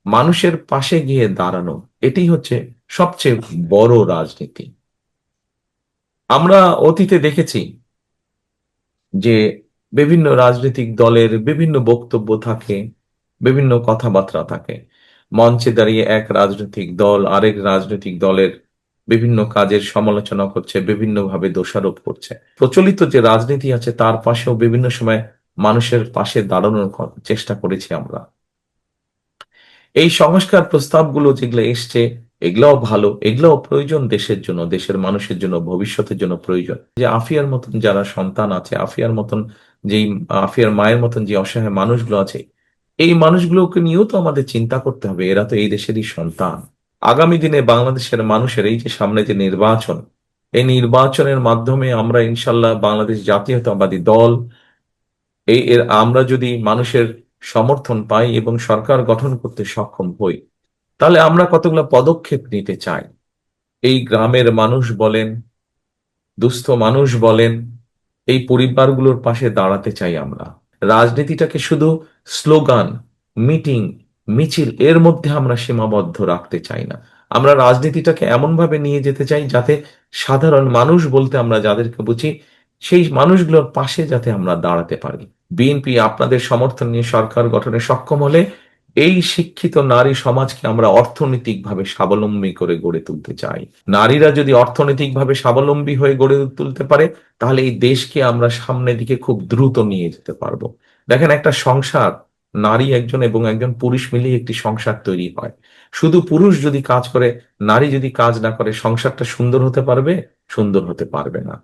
মানুষের পাশে গিয়ে দাঁড়ানো, এটি হচ্ছে সবচেয়ে বড় রাজনীতি। আমরা অতীতে দেখেছি যে বিভিন্ন রাজনৈতিক দলের বিভিন্ন বক্তব্য থাকে, বিভিন্ন কথাবার্তা থাকে। মঞ্চে দাঁড়িয়ে এক রাজনৈতিক দল আরেক রাজনৈতিক দলের বিভিন্ন কাজের সমালোচনা করছে, বিভিন্নভাবে দোষারোপ করছে। প্রচলিত যে রাজনীতি আছে তার পাশেও বিভিন্ন সময় মানুষের পাশে দাঁড়ানোর চেষ্টা করেছি আমরা। এই সংস্কার প্রস্তাবগুলো যেগুলো এসছে, এগুলাও ভালো, এগুলাও প্রয়োজন দেশের জন্য, দেশের মানুষের জন্য, ভবিষ্যতের জন্য প্রয়োজন। যে আফিয়ার মতন যারা সন্তান আছে, আফিয়ার মতন যেই আফিয়ার মায়ের মতন যে অসহায় মানুষগুলো আছে, এই মানুষগুলোকে নিয়েও তো আমাদের চিন্তা করতে হবে। এরা তো এই দেশেরই সন্তান। আগামী দিনে বাংলাদেশের মানুষের এই যে সামনে যে নির্বাচন, এই নির্বাচনের মাধ্যমে আমরা ইনশাল্লাহ বাংলাদেশ জাতীয়তাবাদী দল, আমরা যদি মানুষের সমর্থন পাই এবং সরকার গঠন করতে সক্ষম হই, তাহলে আমরা কতগুলো পদক্ষেপ নিতে চাই। এই গ্রামের মানুষ বলেন, দুস্থ মানুষ বলেন, এই পরিবারগুলোর পাশে দাঁড়াতে চাই আমরা। রাজনীতিটাকে শুধু স্লোগান, মিটিং, মিছিল এর মধ্যে আমরা সীমাবদ্ধ রাখতে চাই না। আমরা রাজনীতিটাকে এমন ভাবে নিয়ে যেতে চাই যাতে সাধারণ মানুষ বলতে আমরা যাদেরকে বুঝি, সেই মানুষগুলোর পাশে যাতে আমরা দাঁড়াতে পারি। বিএনপি আপনাদের সমর্থন নিয়ে সরকার গঠনে সক্ষম হলে এই শিক্ষিত নারী সমাজকে আমরা অর্থনৈতিকভাবে স্বাবলম্বী করে গড়ে তুলতে চাই। নারীরা যদি অর্থনৈতিকভাবে স্বাবলম্বী হয়ে গড়ে তুলতে পারে, তাহলে এই দেশকে আমরা সামনের দিকে খুব দ্রুত নিয়ে যেতে পারবো। দেখেন, একটা সংসার, নারী একজন এবং একজন পুরুষ মিলিয়ে একটি সংসার তৈরি হয়। শুধু পুরুষ যদি কাজ করে, নারী যদি কাজ না করে, সংসারটা সুন্দর হতে পারবে? সুন্দর হতে পারবে না।